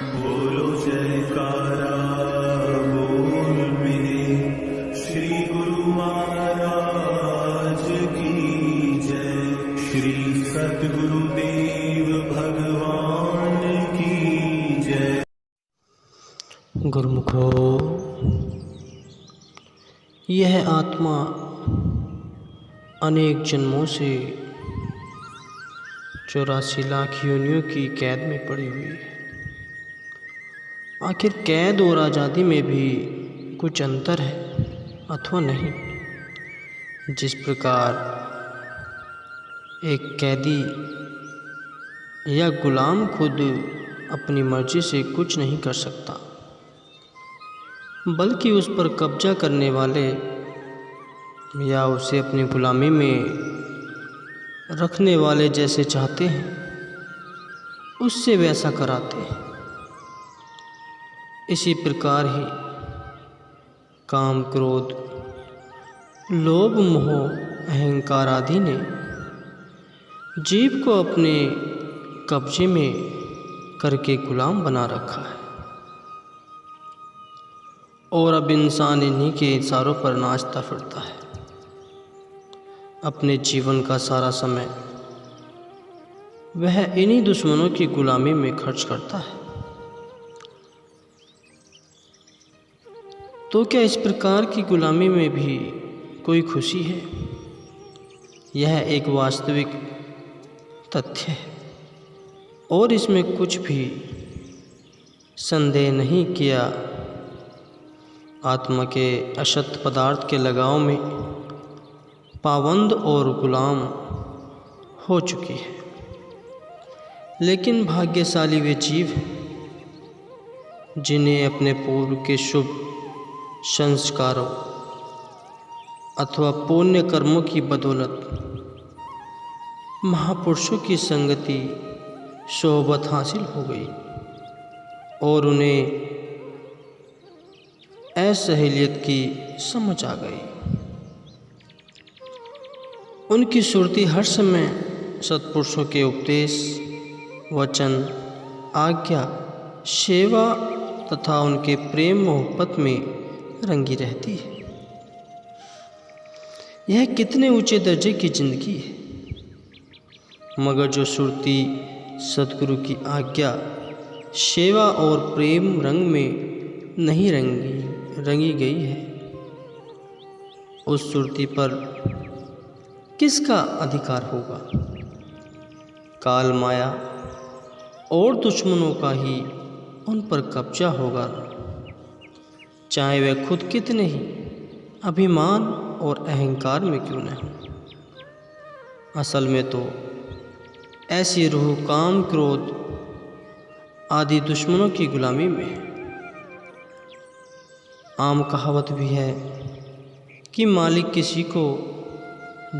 बोलो जयकारा बोल मेरे श्री गुरु महाराज की जय। श्री सतगुरुदेव भगवान की जय। गुरुमुखो, यह आत्मा अनेक जन्मों से 84 लाख योनियों की कैद में पड़ी हुई है। आखिर कैद और आज़ादी में भी कुछ अंतर है अथवा नहीं? जिस प्रकार एक कैदी या गुलाम खुद अपनी मर्जी से कुछ नहीं कर सकता, बल्कि उस पर कब्जा करने वाले या उसे अपनी गुलामी में रखने वाले जैसे चाहते हैं उससे वैसा कराते हैं, इसी प्रकार ही काम, क्रोध, लोभ, मोह, अहंकार आदि ने जीव को अपने कब्जे में करके गुलाम बना रखा है और अब इंसान इन्हीं के इशारों पर नाचता फिरता है। अपने जीवन का सारा समय वह इन्हीं दुश्मनों की गुलामी में खर्च करता है। तो क्या इस प्रकार की गुलामी में भी कोई खुशी है? यह एक वास्तविक तथ्य है और इसमें कुछ भी संदेह नहीं किया। आत्मा के अशक्त पदार्थ के लगाव में पाबंद और गुलाम हो चुकी है, लेकिन भाग्यशाली वे जीव हैं जिन्हें अपने पूर्व के शुभ संस्कारों अथवा पुण्य कर्मों की बदौलत महापुरुषों की संगति सोहबत हासिल हो गई और उन्हें असहलियत की समझ आ गई। उनकी सुरती हर समय सत्पुरुषों के उपदेश, वचन, आज्ञा, सेवा तथा उनके प्रेम मोहब्बत में रंगी रहती है। यह कितने ऊंचे दर्जे की जिंदगी है, मगर जो सुरती सद्गुरु की आज्ञा, सेवा और प्रेम रंग में नहीं रंगी गई है, उस सुरती पर किसका अधिकार होगा? काल, माया और दुश्मनों का ही उन पर कब्जा होगा, चाहे वे खुद कितने ही अभिमान और अहंकार में क्यों न हो। असल में तो ऐसी रूह काम, क्रोध आदि दुश्मनों की गुलामी में है। आम कहावत भी है कि मालिक किसी को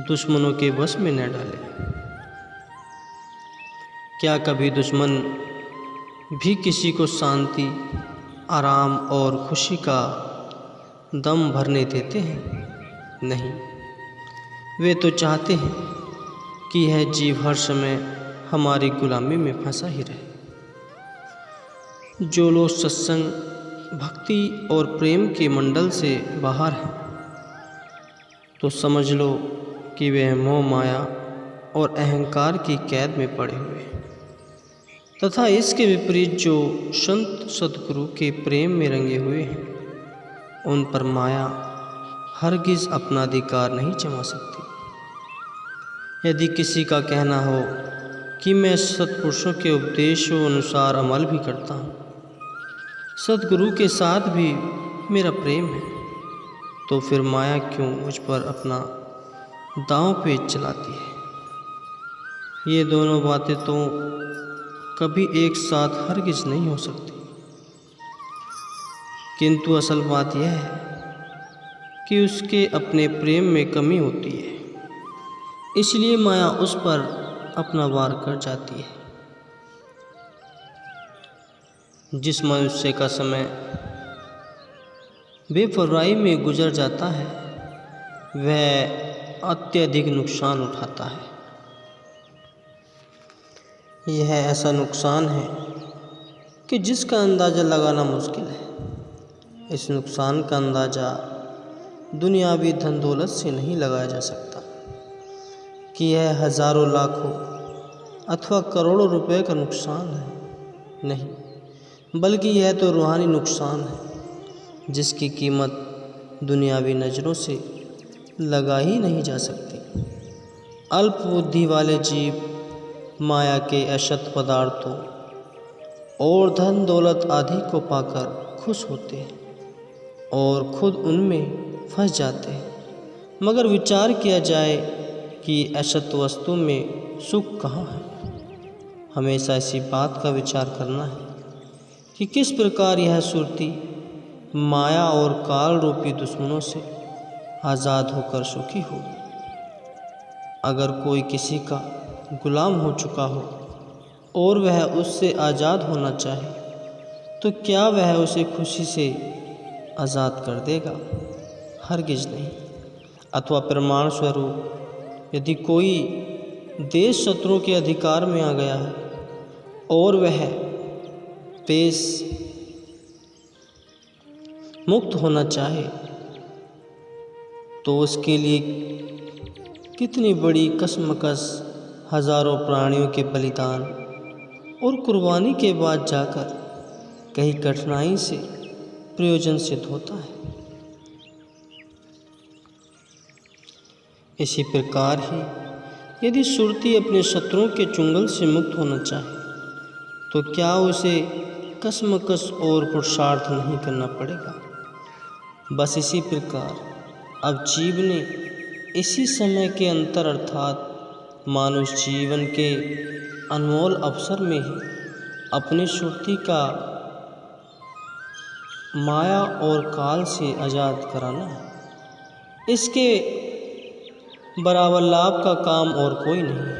दुश्मनों के वश में न डाले। क्या कभी दुश्मन भी किसी को शांति, आराम और खुशी का दम भरने देते हैं? नहीं, वे तो चाहते हैं कि यह जीव हर समय हमारी गुलामी में फंसा ही रहे। जो लोग सत्संग, भक्ति और प्रेम के मंडल से बाहर हैं, तो समझ लो कि वे मोह, माया और अहंकार की कैद में पड़े हुए हैं, तथा इसके विपरीत जो संत सद्गुरु के प्रेम में रंगे हुए हैं, उन पर माया हरगिज अपना अधिकार नहीं जमा सकती। यदि किसी का कहना हो कि मैं सत्पुरुषों के उपदेशों अनुसार अमल भी करता हूँ, सद्गुरु के साथ भी मेरा प्रेम है, तो फिर माया क्यों मुझ पर अपना दांव पेच चलाती है? ये दोनों बातें तो कभी एक साथ हरगिज नहीं हो सकती। किंतु असल बात यह है कि उसके अपने प्रेम में कमी होती है, इसलिए माया उस पर अपना वार कर जाती है। जिस मनुष्य का समय बेपरवाही में गुजर जाता है, वह अत्यधिक नुकसान उठाता है। यह ऐसा नुकसान है कि जिसका अंदाज़ा लगाना मुश्किल है। इस नुकसान का अंदाज़ा दुनियावी धन दौलत से नहीं लगाया जा सकता कि यह हज़ारों लाखों अथवा करोड़ों रुपए का नुकसान है, नहीं, बल्कि यह तो रूहानी नुकसान है जिसकी कीमत दुनियावी नज़रों से लगा ही नहीं जा सकती। अल्प बुद्धि वाले जीव माया के अशक्त पदार्थों और धन दौलत आदि को पाकर खुश होते हैं और खुद उनमें फंस जाते हैं। मगर विचार किया जाए कि अशक्त वस्तु में सुख कहाँ है। हमेशा इसी बात का विचार करना है कि किस प्रकार यह सुरती माया और काल रूपी दुश्मनों से आज़ाद होकर सुखी हो। अगर कोई किसी का गुलाम हो चुका हो और वह उससे आज़ाद होना चाहे तो क्या वह उसे खुशी से आज़ाद कर देगा? हरगिज़ नहीं। अथवा प्रमाण स्वरूप यदि कोई देश शत्रुओं के अधिकार में आ गया है और वह पेश मुक्त होना चाहे तो उसके लिए कितनी बड़ी कशमकश, हजारों प्राणियों के बलिदान और कुर्बानी के बाद जाकर कहीं कठिनाई से प्रयोजन सिद्ध होता है। इसी प्रकार ही यदि सुरती अपने शत्रुओं के चुंगल से मुक्त होना चाहे तो क्या उसे कशमकश और पुरुषार्थ नहीं करना पड़ेगा? बस इसी प्रकार अब जीव ने इसी समय के अंतर अर्थात मानुष जीवन के अनमोल अवसर में ही अपनी सुरती का माया और काल से आज़ाद कराना है। इसके बराबर लाभ का काम और कोई नहीं,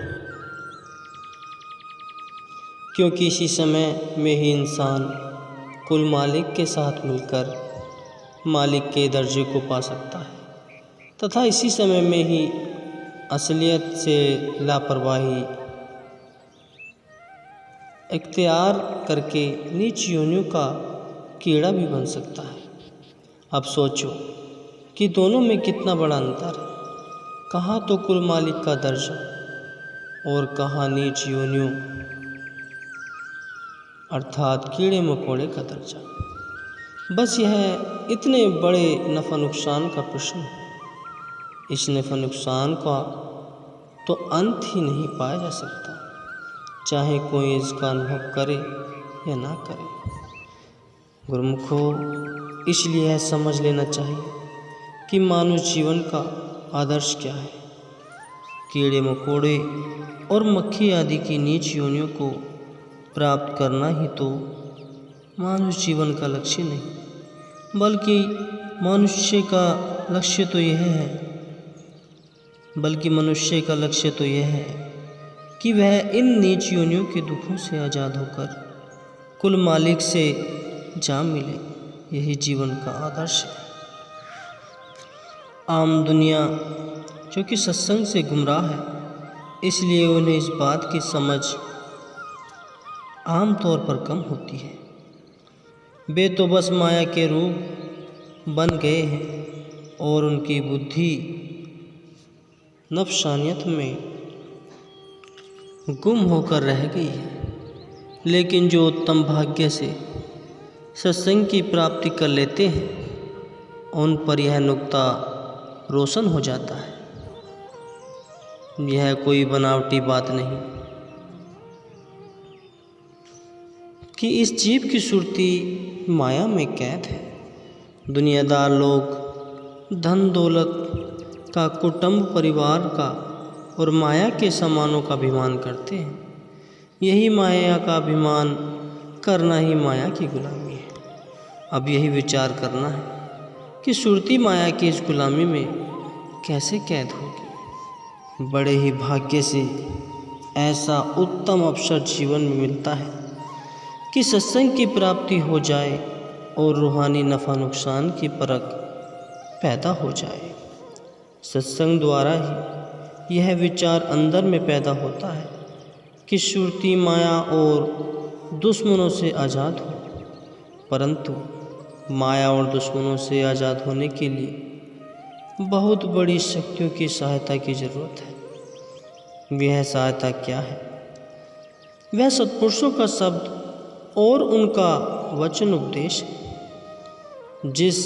क्योंकि इसी समय में ही इंसान कुल मालिक के साथ मिलकर मालिक के दर्जे को पा सकता है तथा इसी समय में ही असलियत से लापरवाही इख्तियार करके नीच योनियों का कीड़ा भी बन सकता है। अब सोचो कि दोनों में कितना बड़ा अंतर है। कहाँ तो कुल मालिक का दर्जा और कहाँ नीच योनियों अर्थात कीड़े मकोड़े का दर्जा। बस यह इतने बड़े नफ़ा नुकसान का प्रश्न है। इस नफ़ा नुकसान का तो अंत ही नहीं पाया जा सकता, चाहे कोई इसका अनुभव करे या ना करे। गुरुमुखों, इसलिए यह समझ लेना चाहिए कि मानव जीवन का आदर्श क्या है। कीड़े मकोड़े और मक्खी आदि की नीच योनियों को प्राप्त करना ही तो मानव जीवन का लक्ष्य नहीं, बल्कि मनुष्य का लक्ष्य तो यह है कि वह इन नीच योनियों के दुखों से आज़ाद होकर कुल मालिक से जा मिले। यही जीवन का आदर्श है। आम दुनिया जो कि सत्संग से गुमराह है, इसलिए उन्हें इस बात की समझ आम तौर पर कम होती है। वे तो बस माया के रूप बन गए हैं और उनकी बुद्धि नफसानियत में गुम होकर रह गई है। लेकिन जो उत्तम भाग्य से सत्संग की प्राप्ति कर लेते हैं, उन पर यह नुक्ता रोशन हो जाता है। यह कोई बनावटी बात नहीं कि इस जीव की सुरती माया में कैद है। दुनियादार लोग धन दौलत का, कुटुंब परिवार का और माया के सामानों का अभिमान करते हैं। यही माया का अभिमान करना ही माया की गुलामी है। अब यही विचार करना है कि सुरती माया की इस गुलामी में कैसे कैद होगी। बड़े ही भाग्य से ऐसा उत्तम अवसर जीवन में मिलता है कि सत्संग की प्राप्ति हो जाए और रूहानी नफ़ा नुकसान की परख पैदा हो जाए। सत्संग द्वारा ही यह विचार अंदर में पैदा होता है कि सुरती माया और दुश्मनों से आज़ाद हो, परंतु माया और दुश्मनों से आज़ाद होने के लिए बहुत बड़ी शक्तियों की सहायता की ज़रूरत है। वह सहायता क्या है? वह सत्पुरुषों का शब्द और उनका वचन उपदेश है। जिस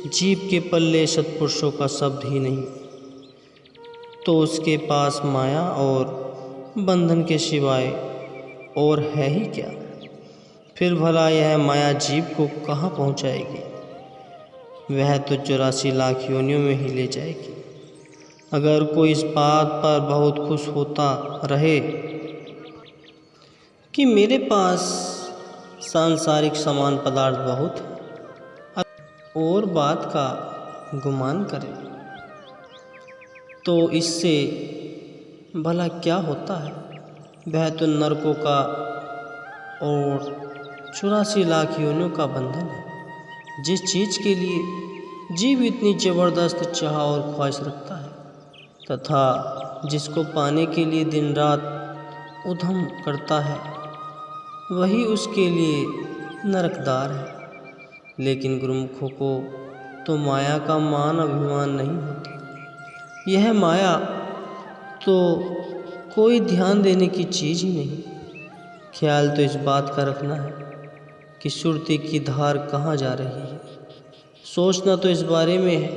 जीव के पल्ले सत्पुरुषों का शब्द ही नहीं, तो उसके पास माया और बंधन के सिवाय और है ही क्या? फिर भला यह माया जीव को कहाँ पहुँचाएगी? वह तो 84 लाख योनियों में ही ले जाएगी। अगर कोई इस बात पर बहुत खुश होता रहे कि मेरे पास सांसारिक समान पदार्थ बहुत है और बात का गुमान करे, तो इससे भला क्या होता है? वह तो नरकों का और 84 लाख योनियों का बंधन है। जिस चीज़ के लिए जीव इतनी ज़बरदस्त चाह और ख्वाहिश रखता है तथा जिसको पाने के लिए दिन रात उद्यम करता है, वही उसके लिए नरकदार है। लेकिन गुरुमुखों को तो माया का मान अभिमान नहीं होती। यह माया तो कोई ध्यान देने की चीज़ ही नहीं। ख्याल तो इस बात का रखना है कि सुरती की धार कहाँ जा रही है। सोचना तो इस बारे में है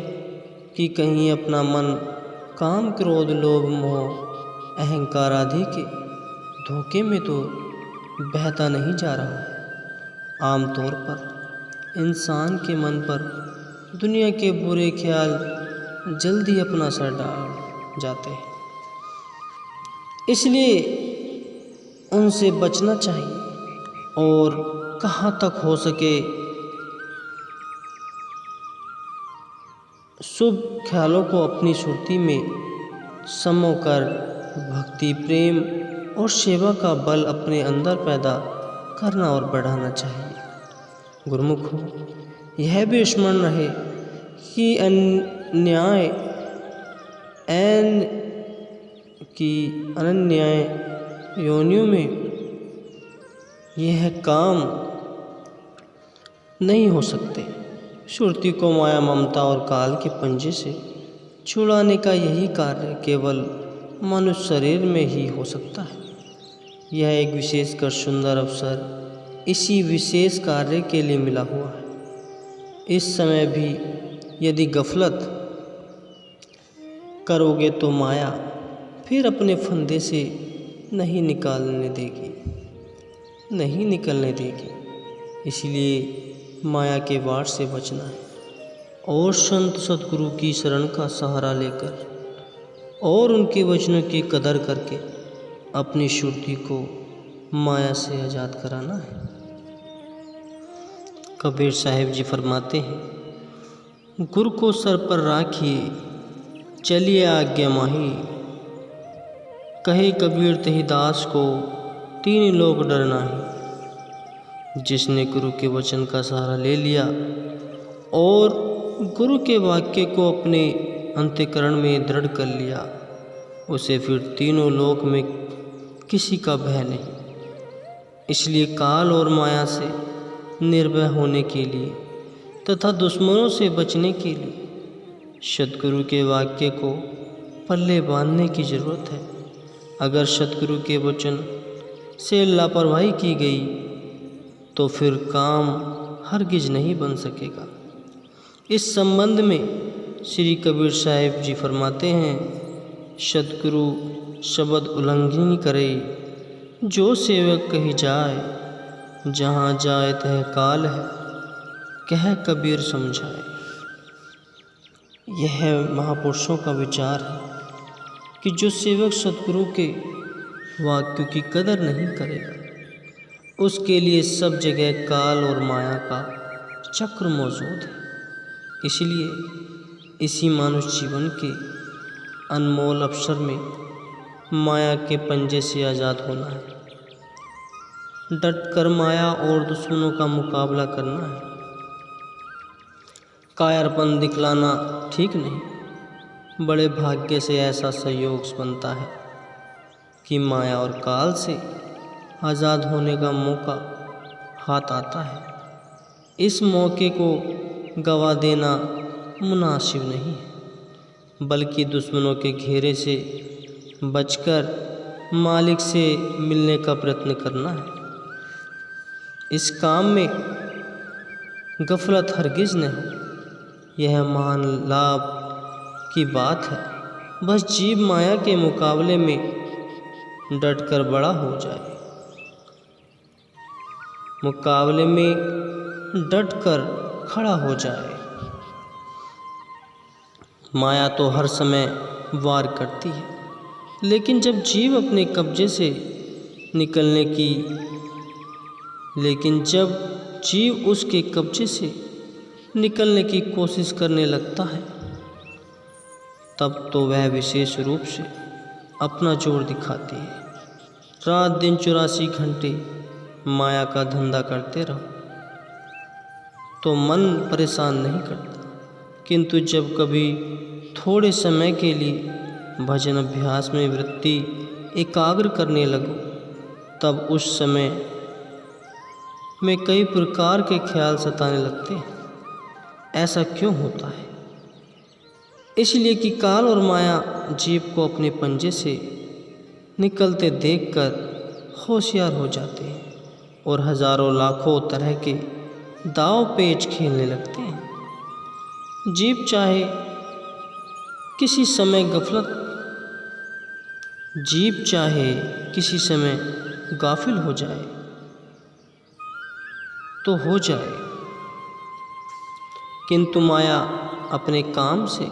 कि कहीं अपना मन काम, क्रोध, लोभ, मोह, अहंकार आदि के धोखे में तो बहता नहीं जा रहा है। आमतौर पर इंसान के मन पर दुनिया के बुरे ख्याल जल्दी अपना असर डाल जाते हैं, इसलिए उनसे बचना चाहिए और कहाँ तक हो सके शुभ ख्यालों को अपनी सुरती में समोकर भक्ति, प्रेम और सेवा का बल अपने अंदर पैदा करना और बढ़ाना चाहिए। गुरुमुखों, यह भी स्मरण रहे कि अनन्याय योनियों में यह काम नहीं हो सकते। सुरती को माया, ममता और काल के पंजे से छुड़ाने का यही कार्य केवल मनुष्य शरीर में ही हो सकता है। यह एक विशेषकर सुंदर अवसर इसी विशेष कार्य के लिए मिला हुआ है। इस समय भी यदि गफलत करोगे तो माया फिर अपने फंदे से नहीं निकलने देगी। इसलिए माया के वार से बचना है और संत सतगुरु की शरण का सहारा लेकर और उनके वचनों की कदर करके अपनी सुरती को माया से आज़ाद कराना है। कबीर साहिब जी फरमाते हैं, गुरु को सर पर राखिए, चलिए आज्ञा माही। कहे कबीर तही दास को, तीन लोग डरना ही। जिसने गुरु के वचन का सहारा ले लिया और गुरु के वाक्य को अपने अंतःकरण में दृढ़ कर लिया, उसे फिर तीनों लोक में किसी का भय नहीं। इसलिए काल और माया से निर्भय होने के लिए तथा दुश्मनों से बचने के लिए सतगुरु के वाक्य को पल्ले बांधने की ज़रूरत है। अगर सतगुरु के वचन से लापरवाही की गई तो फिर काम हरगिज नहीं बन सकेगा। इस संबंध में श्री कबीर साहिब जी फरमाते हैं, सतगुरु शब्द उल्लंघन करे, जो सेवक कही जाए, जहाँ जाए तह काल है, कह कबीर समझाए। यह महापुरुषों का विचार है कि जो सेवक सतगुरु के वाक्यों की कदर नहीं करेगा, उसके लिए सब जगह काल और माया का चक्र मौजूद है। इसलिए इसी मानुष जीवन के अनमोल अवसर में माया के पंजे से आज़ाद होना है। डट कर माया और दुश्मनों का मुकाबला करना है। कायरपन दिखलाना ठीक नहीं। बड़े भाग्य से ऐसा संयोग बनता है कि माया और काल से आज़ाद होने का मौका हाथ आता है। इस मौके को गवा देना मुनासिब नहीं है, बल्कि दुश्मनों के घेरे से बचकर मालिक से मिलने का प्रयत्न करना है। इस काम में गफलत हरगिज़ न हो। यह महान लाभ की बात है। बस जीव माया के मुकाबले में डटकर बड़ा हो जाए, मुकाबले में डटकर खड़ा हो जाए। माया तो हर समय वार करती है, लेकिन जब जीव अपने कब्जे से उसके कब्जे से निकलने की कोशिश करने लगता है, तब तो वह विशेष रूप से अपना जोर दिखाती है। रात दिन 84 घंटे माया का धंधा करते रहो तो मन परेशान नहीं करता, किंतु जब कभी थोड़े समय के लिए भजन अभ्यास में वृत्ति एकाग्र करने लगो, तब उस समय में कई प्रकार के ख्याल सताने लगते हैं। ऐसा क्यों होता है? इसलिए कि काल और माया जीव को अपने पंजे से निकलते देखकर होशियार हो जाते हैं और हजारों लाखों तरह के दाव पेच खेलने लगते हैं। जीव चाहे किसी समय गाफिल हो जाए तो हो जाए, किंतु माया अपने काम से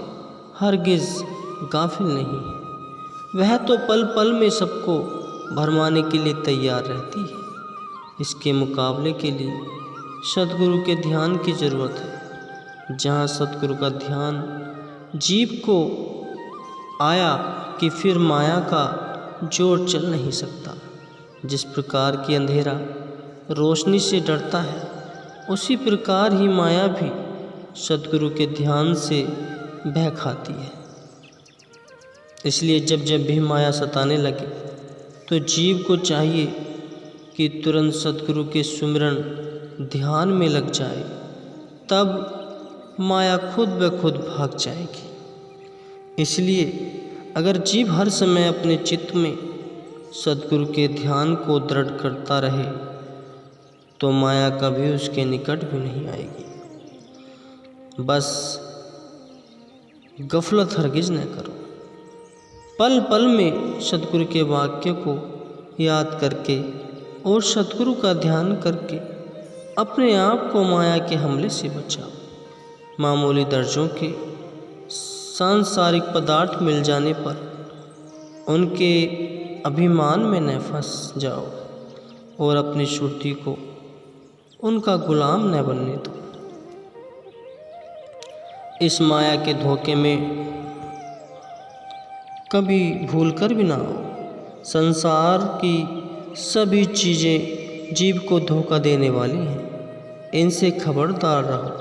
हरगिज़ गाफिल नहीं है। वह तो पल पल में सबको भरमाने के लिए तैयार रहती है। इसके मुकाबले के लिए सद्गुरु के ध्यान की ज़रूरत है। जहाँ सद्गुरु का ध्यान जीव को आया कि फिर माया का जोर चल नहीं सकता। जिस प्रकार की अंधेरा रोशनी से डरता है, उसी प्रकार ही माया भी सद्गुरु के ध्यान से भय खाती है। इसलिए जब जब भी माया सताने लगे तो जीव को चाहिए कि तुरंत सद्गुरु के सुमिरन ध्यान में लग जाए, तब माया खुद ब खुद भाग जाएगी। इसलिए अगर जीव हर समय अपने चित्त में सद्गुरु के ध्यान को दृढ़ करता रहे तो माया कभी उसके निकट भी नहीं आएगी। बस गफलत हरगिज़ न करो। पल पल में सद्गुरु के वाक्य को याद करके और सद्गुरु का ध्यान करके अपने आप को माया के हमले से बचाओ। मामूली दर्जों के सांसारिक पदार्थ मिल जाने पर उनके अभिमान में न फंस जाओ और अपनी श्रुति को उनका गुलाम न बनने दो। इस माया के धोखे में कभी भूल कर भी ना हो। संसार की सभी चीज़ें जीव को धोखा देने वाली हैं, इनसे खबरदार रहो।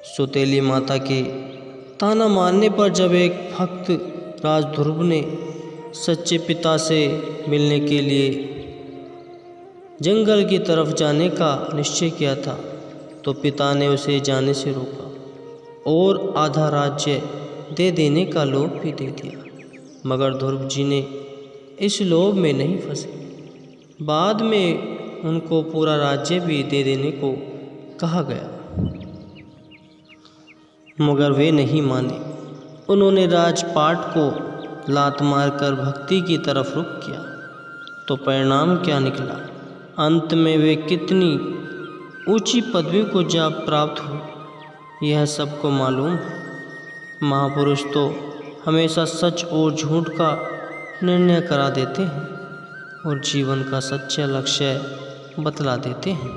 सौतेली माता के ताना मारने पर जब एक भक्त राज ध्रुव ने सच्चे पिता से मिलने के लिए जंगल की तरफ जाने का निश्चय किया था, तो पिता ने उसे जाने से रोका और आधा राज्य दे देने का लोभ भी दे दिया। मगर ध्रुव जी ने इस लोभ में नहीं फंसे। बाद में उनको पूरा राज्य भी दे देने को कहा गया, मगर वे नहीं माने। उन्होंने राजपाट को लात मारकर भक्ति की तरफ रुख किया, तो परिणाम क्या निकला? अंत में वे कितनी ऊंची पदवी को जा प्राप्त हुए, यह सबको मालूम है। महापुरुष तो हमेशा सच और झूठ का निर्णय करा देते हैं और जीवन का सच्चा लक्ष्य बतला देते हैं।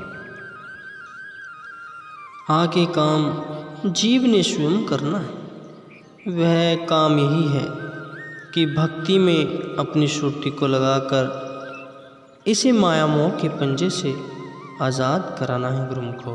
आगे काम जीव ने स्वयं करना है। वह काम यही है कि भक्ति में अपनी श्रुति को लगाकर इसे माया मोह के पंजे से आज़ाद कराना है गुरुमुखो।